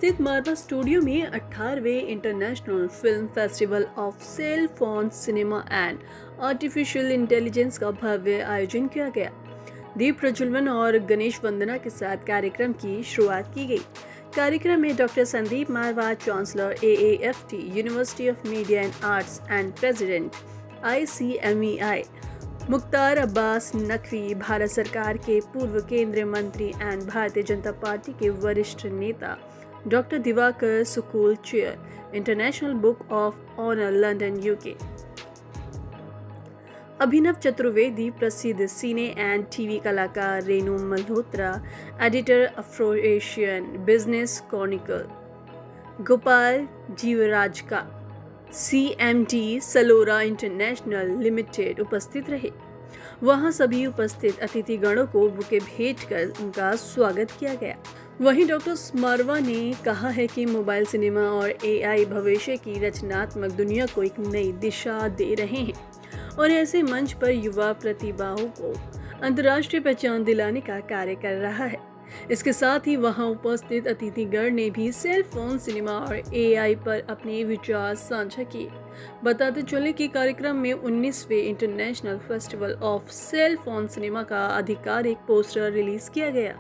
स्थित मारवा स्टूडियो में 18वें international film festival of cell phone cinema and artificial intelligence का भव्य आयोजन किया गया। दीप प्रज्वलन और गणेश वंदना के साथ कार्यक्रम की शुरुआत की गई। कार्यक्रम में doctor Sandeep Marwah, chancellor AAFT, university of media and arts and president ICMEI, Mukhtar Abbas Naqvi, Bharat सरकार के पूर्व केंद्रीय मंत्री एंड भारतीय जनता पार्टी के वरिष्ठ नेता doctor Diwakar Sukul, chair, international book of honour, London, UK, Abhinav Chaturvedi, प्रसिद्ध सिने एंड TV कलाकार Renu Malhotra, editor Afro Asian business chronicle, Gopal Jeevraj का CMT सलोरा इंटरनेशनल लिमिटेड उपस्थित रहे। वहां सभी उपस्थित अतिथिगणों को बुके भेंट कर उनका स्वागत किया गया। वहीं डॉक्टर मारवा ने कहा है कि मोबाइल सिनेमा और AI भविष्य की रचनात्मक दुनिया को एक नई दिशा दे रहे हैं और ऐसे मंच पर युवा प्रतिभाओं को अंतर्राष्ट्रीय पहचान दिलाने का कार्य कर रहा है। इसके साथ ही वहां उपस्थित अतिथिगण ने भी सेल फोन सिनेमा और AI पर अपने विचार साझा किए। बताते चले कि कार्यक्रम में 19वें international festival of cell phone cinema का आधिकारिक पोस्टर रिलीज किया गया।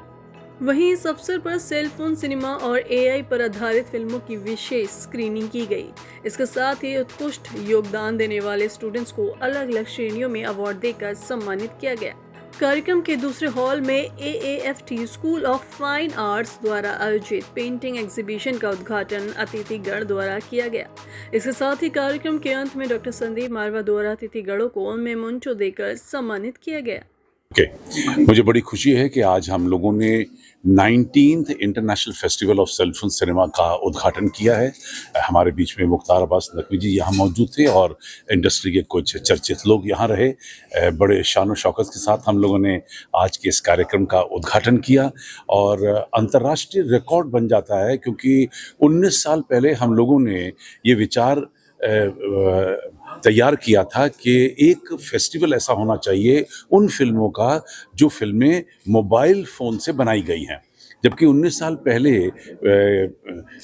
वहीं इस अवसर पर सेल फोन सिनेमा और AI पर आधारित फिल्मों की विशेष स्क्रीनिंग की गई। इसके साथ ही उत्कृष्ट योगदान देने वाले स्टूडेंट्स को अलग अलग श्रेणियों में अवार्ड देकर सम्मानित किया गया। कार्यक्रम के दूसरे हॉल में AAFT school of fine arts द्वारा आयोजित पेंटिंग एग्जीबिशन का उद्घाटन अतिथिगण द्वारा किया गया। इसके साथ ही कार्यक्रम के अंत में डॉक्टर संदीप मारवा द्वारा अतिथिगणों को मेमोंटो देकर सम्मानित किया गया। मुझे बड़ी खुशी है कि आज हम लोगों ने 19th international festival of cell phone cinema का उद्घाटन किया है। हमारे बीच में मुख्तार अब्बास नकवी जी यहाँ मौजूद थे और इंडस्ट्री के कुछ चर्चित लोग यहाँ रहे। बड़े शान और शौकत के साथ हम लोगों ने आज के इस कार्यक्रम का उद्घाटन किया और अंतर्राष्ट्रीय रिकॉर्ड बन जाता है, क्योंकि 19 साल पहले हम लोगों ने ये विचार तैयार किया था कि एक फेस्टिवल ऐसा होना चाहिए उन फिल्मों का जो फिल्में मोबाइल फ़ोन से बनाई गई हैं। जबकि 19 साल पहले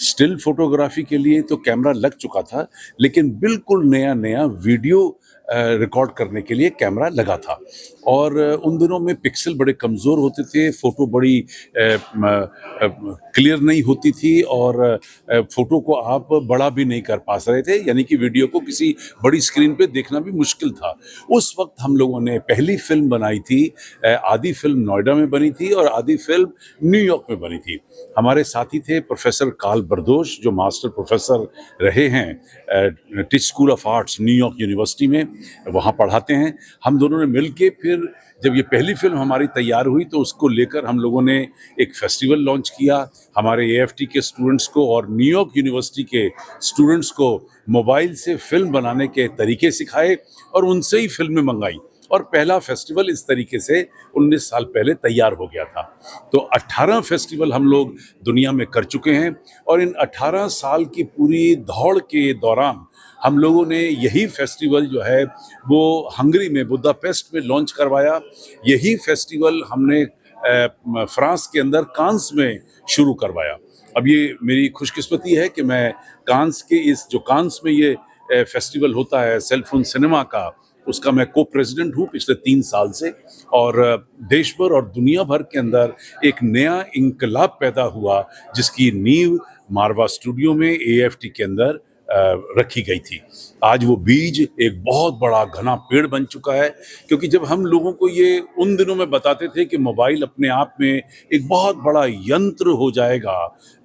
स्टिल फोटोग्राफी के लिए तो कैमरा लग चुका था, लेकिन बिल्कुल नया वीडियो रिकॉर्ड करने के लिए कैमरा लगा था। और उन दिनों में पिक्सल बड़े कमज़ोर होते थे, फ़ोटो बड़ी क्लियर नहीं होती थी और फ़ोटो को आप बड़ा भी नहीं कर पा रहे थे, यानी कि वीडियो को किसी बड़ी स्क्रीन पे देखना भी मुश्किल था। उस वक्त हम लोगों ने पहली फिल्म बनाई थी। आधी फिल्म नोएडा में बनी थी और आधी फिल्म न्यूयॉर्क में बनी थी। हमारे साथी थे प्रोफेसर काल बरदोश, जो मास्टर प्रोफेसर रहे हैं Tisch school of arts New York university में, वहाँ पढ़ाते हैं। हम दोनों ने मिलके फिर जब ये पहली फिल्म हमारी तैयार हुई तो उसको लेकर हम लोगों ने एक फेस्टिवल लॉन्च किया। हमारे AFT के स्टूडेंट्स को और न्यूयॉर्क यूनिवर्सिटी के स्टूडेंट्स को मोबाइल से फिल्म बनाने के तरीके सिखाए और उनसे ही फिल्में मंगाई और पहला फेस्टिवल इस तरीके से 19 साल पहले तैयार हो गया था। तो 18 फेस्टिवल हम लोग दुनिया में कर चुके हैं और इन 18 साल की पूरी दौड़ के दौरान हम लोगों ने यही फेस्टिवल जो है वो हंगरी में बुदापेस्ट में लॉन्च करवाया। यही फेस्टिवल हमने फ्रांस के अंदर कांस में शुरू करवाया। अब ये मेरी खुशकिस्मती है कि मैं कांस में ये फेस्टिवल होता है सेल फोन सिनेमा का, उसका मैं को-प्रेसिडेंट हूँ पिछले 3 साल से। और देश भर और दुनिया भर के अंदर एक नया इंकलाब पैदा हुआ जिसकी नींव मारवा स्टूडियो में AFT के अंदर रखी गई थी। आज वो बीज एक बहुत बड़ा घना पेड़ बन चुका है, क्योंकि जब हम लोगों को ये उन दिनों में बताते थे कि मोबाइल अपने आप में एक बहुत बड़ा यंत्र हो जाएगा,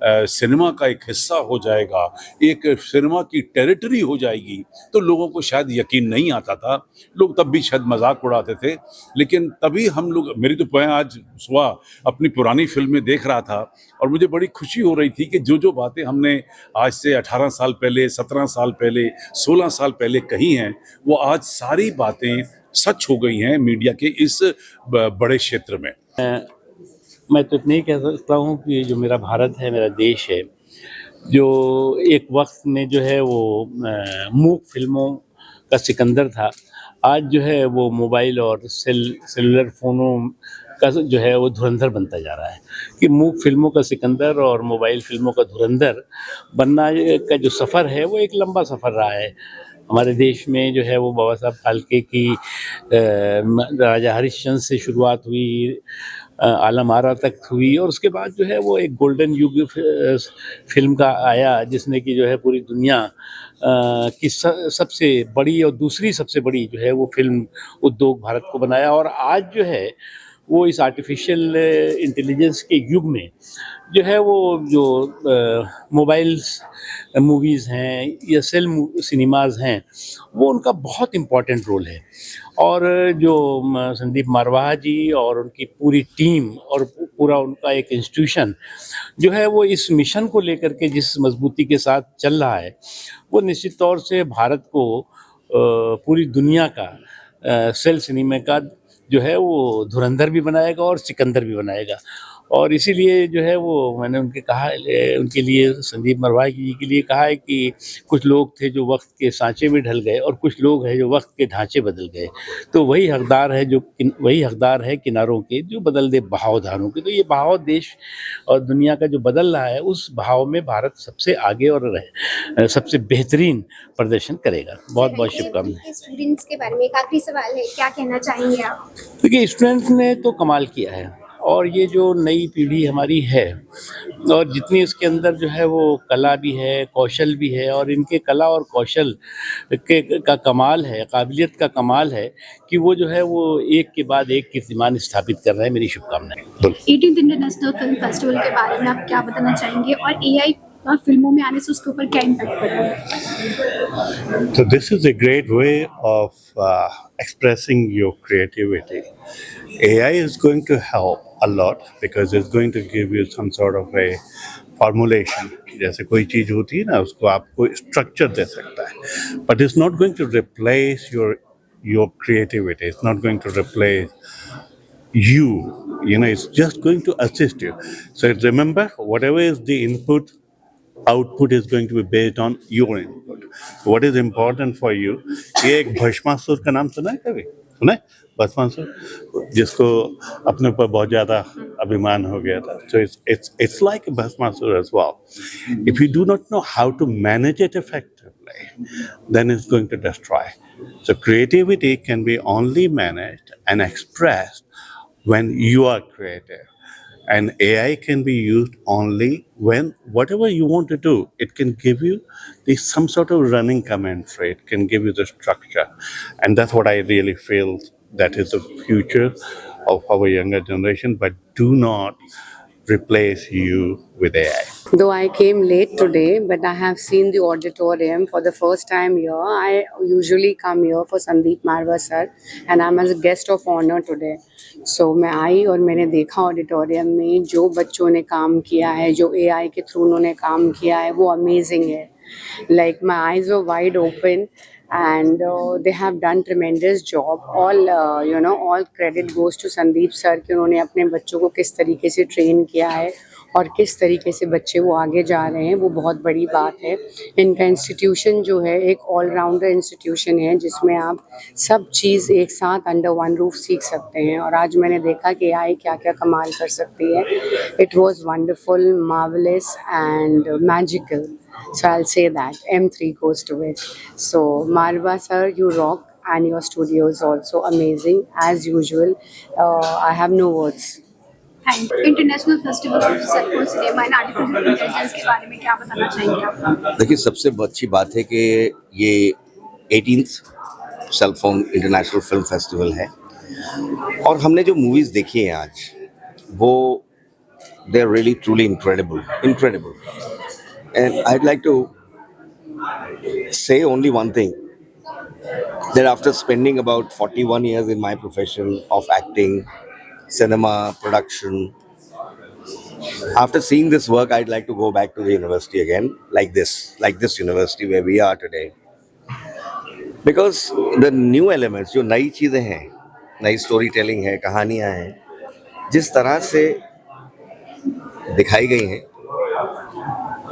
सिनेमा का एक हिस्सा हो जाएगा, एक सिनेमा की टेरिटरी हो जाएगी, तो लोगों को शायद यकीन नहीं आता था। लोग तब भी शायद मजाक उड़ाते थे, लेकिन तभी हम लोग, मेरी तो मैं आज सुबह अपनी पुरानी फिल्में देख रहा था और मुझे बड़ी खुशी हो रही थी कि जो बातें हमने आज से 18 साल पहले, 17 साल पहले, 16 साल पहले कही हैं, वो आज सारी बातें सच हो गई हैं मीडिया के इस बड़े क्षेत्र में। मैं तो इतना ही कह सकता हूँ कि जो मेरा भारत है, मेरा देश है, जो एक वक्त में जो है वो मूक फिल्मों का सिकंदर था, आज जो है वो मोबाइल और सेलुलर फ़ोनों का जो है वो धुरंधर बनता जा रहा है, कि मूक फिल्मों का सिकंदर और मोबाइल फिल्मों का धुरंधर बनना का जो सफ़र है वो एक लंबा सफ़र रहा है। हमारे देश में जो है वो बाबा साहब फाल्के की राजा हरिश्चंद्र से शुरुआत हुई, आलम आरा तक हुई, और उसके बाद जो है वो एक गोल्डन युग फिल्म का आया, जिसने कि जो है पूरी दुनिया की सबसे बड़ी और दूसरी सबसे बड़ी जो है वो फिल्म उद्योग भारत को बनाया। और आज जो है वो इस आर्टिफिशियल इंटेलिजेंस के युग में जो है वो जो मोबाइल्स मूवीज़ हैं या सिनेमाज हैं, वो उनका बहुत इम्पोर्टेंट रोल है। और जो संदीप मारवाहा जी और उनकी पूरी टीम और पूरा उनका एक इंस्टीट्यूशन जो है वो इस मिशन को लेकर के जिस मजबूती के साथ चल रहा है, वो निश्चित तौर से भारत को पूरी दुनिया का सेल सिनेमा का जो है वो धुरंधर भी बनाएगा और सिकंदर भी बनाएगा। और इसीलिए जो है वो मैंने उनके लिए संदीप मरवाही जी के लिए कहा है कि कुछ लोग थे जो वक्त के सांचे में ढल गए और कुछ लोग हैं जो वक्त के ढांचे बदल गए। तो वही हकदार है किनारों के जो बदल दे बहाव धारों के। तो ये बहाव देश और दुनिया का जो बदल रहा है, उस बहाव में भारत सबसे आगे और सबसे बेहतरीन प्रदर्शन करेगा। बहुत बहुत शुभकामनाएं। स्टूडेंट्स के बारे में एक आखिरी सवाल है, क्या कहना चाहेंगे आप? देखिए, स्टूडेंट्स ने तो कमाल किया है, और ये जो नई पीढ़ी हमारी है और जितनी इसके अंदर जो है वो कला भी है, कौशल भी है, और इनके कला और कौशल का कमाल है, काबिलियत का कमाल है कि वो जो है वो एक के बाद एक कीर्तिमान स्थापित कर रहे हैं। मेरी शुभकामनाएं। 18th इंटरनेशनल फिल्म फेस्टिवल के बारे में आप क्या बताना चाहेंगे, और एआई फिल्मों में आने से उसके ऊपर क्या इम्पैक्ट पड़ा है? So this is a great way of expressing your creativity. AI is going to help a lot because it's going to give you some sort of a formulation. जैसे कोई चीज होती है ना, उसको आपको स्ट्रक्चर दे सकता है, but it's not going to replace your creativity. It's not going to replace you. You know, it's just going to assist you. So remember, whatever is the input, output is going to be based on your input. What is important for you? ये एक भस्मासुर का नाम सुना है कभी? सुना है भस्मासुर, जिसको अपने ऊपर बहुत ज़्यादा अभिमान हो गया था. So it's like a Bhasmasur as well. If you do not know how to manage it effectively, then it's going to destroy. So creativity can be only managed and expressed when you are creative. And AI can be used only when whatever you want to do, it can give you some sort of running commentary. It can give you the structure. And that's what I really feel that is the future of our younger generation. But do not replace you with AI. Though I came late today, but I have seen the auditorium for the first time here. I usually come here for Sandeep Marwa sir, and I'm as a guest of honor today. So मैं आई और मैंने देखा auditorium में जो बच्चों ने काम किया है, जो AI के थ्रू उन्होंने काम किया है, वो अमेजिंग है. Like my eyes were wide open, and they have done tremendous job. All credit goes to Sandeep sir कि उन्होंने अपने बच्चों को किस तरीके से ट्रेन किया है और किस तरीके से बच्चे वो आगे जा रहे हैं, वो बहुत बड़ी बात है. इनका इंस्टीट्यूशन जो है एक ऑलराउंडर इंस्टीट्यूशन है, जिसमें आप सब चीज़ एक साथ अंडर वन रूफ सीख सकते हैं. और आज मैंने देखा कि AI क्या क्या कमाल कर सकती है. It was wonderful, marvellous and magical. So I'll say that M3 goes to it. So Marwa sir, you rock, and your studio is also amazing as usual. I have no words. And international festival of cell phone cinema and artificial intelligence के बारे में क्या बताना चाहेंगे आप? देखिए, सबसे अच्छी बात है कि ये 18th cell phone international film festival है, और हमने जो मूवीज़ देखी हैं आज, वो they are really truly incredible. And I'd like to say only one thing, that after spending about 41 years in my profession of acting, cinema, production, after seeing this work, I'd like to go back to the university again, like this university where we are today. Because the new elements, जो नई चीज़ें हैं, नई story telling है, कहानियाँ हैं, जिस तरह से दिखाई गई हैं,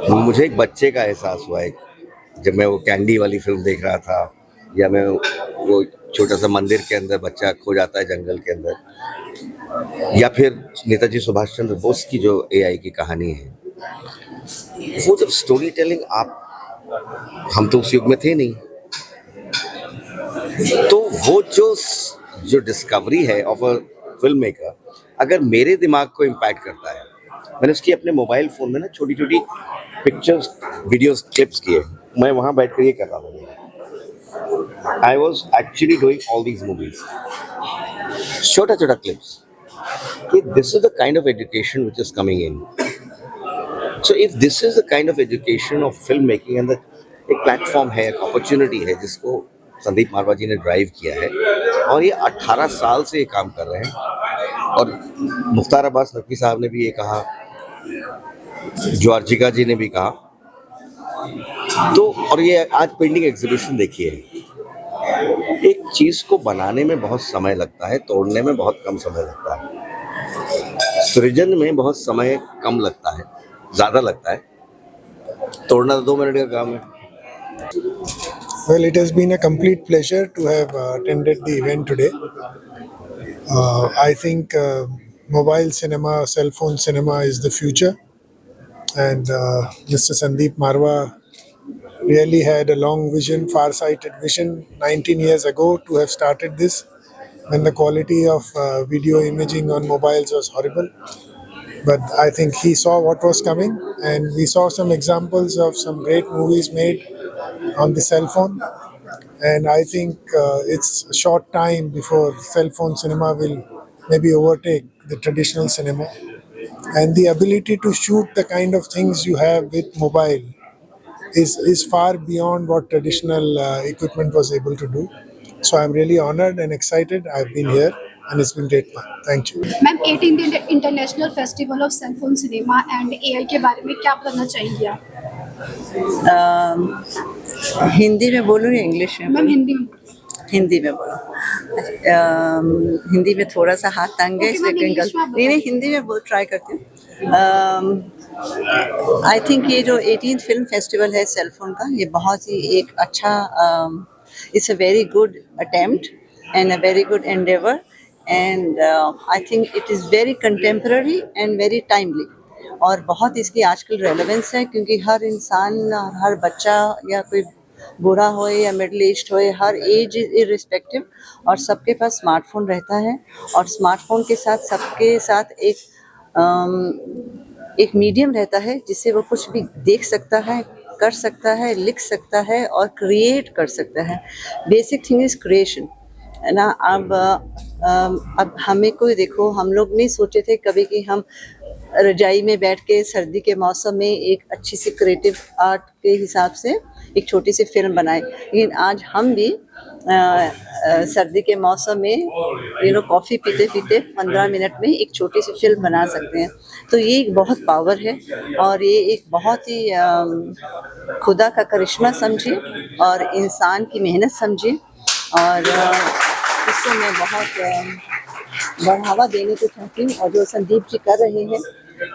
मुझे एक बच्चे का एहसास हुआ है जब मैं वो कैंडी वाली फिल्म देख रहा था, या मैं वो छोटा सा मंदिर के अंदर बच्चा खो जाता है जंगल के अंदर. या फिर नेताजी सुभाष चंद्र बोस की जो एआई की कहानी है, वो जब स्टोरी टेलिंग हम तो उस युग में थे नहीं, तो वो जो डिस्कवरी है ऑफ अ फिल्म मेकर, अगर मेरे दिमाग को इम्पैक्ट करता है, मैंने उसकी अपने मोबाइल फ़ोन में ना छोटी छोटी पिक्चर्स, वीडियोस, क्लिप्स किए, मैं वहाँ बैठ कर ये कर रहा हूँ। I was actually doing all these movies, छोटा छोटा क्लिप्स, कि this is the kind of education which is coming in. So if this is the kind of education of film making and एक प्लेटफॉर्म है, एक opportunity है जिसको संदीप मारवा जी ने drive किया है, और ये 18 साल से ये काम कर रहे हैं। और मुख्तार अब्बास नकवी साहब ने भी ये कहा, ज्वार्जिका जी ने भी कहा, तो और ये आज पेंटिंग एग्जीबिशन देखिए, एक चीज़ को बनाने में बहुत समय लगता है, तोड़ने में बहुत कम समय लगता है, सृजन में बहुत समय कम लगता है, ज़्यादा लगता है, तोड़ना तो 2 मिनट का काम है। Well, it has been a complete pleasure to have attended the event today. I think mobile cinema, cell phone cinema is the future, and Mr. Sandeep Marwa really had a long vision, far-sighted vision 19 years ago to have started this when the quality of video imaging on mobiles was horrible. But I think he saw what was coming, and we saw some examples of some great movies made on the cell phone. And I think it's a short time before cell phone cinema will maybe overtake the traditional cinema. And the ability to shoot the kind of things you have with mobile is far beyond what traditional equipment was able to do. So I'm really honored and excited. I've been here and it's been great fun. Thank you. Ma'am 18th international festival of cell phone cinema and AI के बारे में क्या बताना चाहेंगे आप? हिंदी में बोलूँ या इंग्लिश में? मैम हिंदी में। हिंदी में बोलो। हिंदी में थोड़ा सा हाथ तंग है, इसलिए कहीं गलत नहीं, हिंदी में बोल ट्राई करती हूँ। आई थिंक ये जो 18th फिल्म फेस्टिवल है सेल फोन का, ये बहुत ही एक अच्छा, it's a very good attempt and a very good Endeavour, and I think it is very contemporary and very timely, और बहुत इसकी आजकल रेलेवेंस है, क्योंकि हर इंसान, हर बच्चा या कोई बूढ़ा हो या मिडिल एज्ड हो, हर एज इर्रिस्पेक्टिव, और सबके पास स्मार्टफोन रहता है, और स्मार्टफोन के साथ सबके साथ एक मीडियम रहता है जिससे वो कुछ भी देख सकता है, कर सकता है, लिख सकता है और क्रिएट कर सकता है। बेसिक थिंग इज़ क्रिएशन, है ना। अब हमें कोई देखो, हम लोग नहीं सोचे थे कभी कि हम रजाई में बैठ के सर्दी के मौसम में एक अच्छी सी क्रिएटिव आर्ट के हिसाब से एक छोटी सी फिल्म बनाए, लेकिन आज हम भी सर्दी के मौसम में कॉफ़ी पीते पीते 15 मिनट में एक छोटी सी फिल्म बना सकते हैं। तो ये एक बहुत पावर है, और ये एक बहुत ही खुदा का करिश्मा समझिए और इंसान की मेहनत समझिए, और इससे मैं बहुत बढ़ावा देने को चाहती हूँ। और जो संदीप जी कर रहे हैं,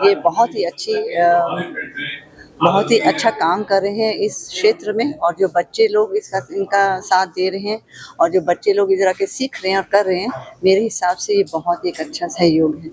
ये बहुत ही अच्छा काम कर रहे हैं इस क्षेत्र में, और जो बच्चे लोग इनका साथ दे रहे हैं, और जो बच्चे लोग इधर आके सीख रहे हैं और कर रहे हैं, मेरे हिसाब से ये बहुत एक अच्छा सहयोग है।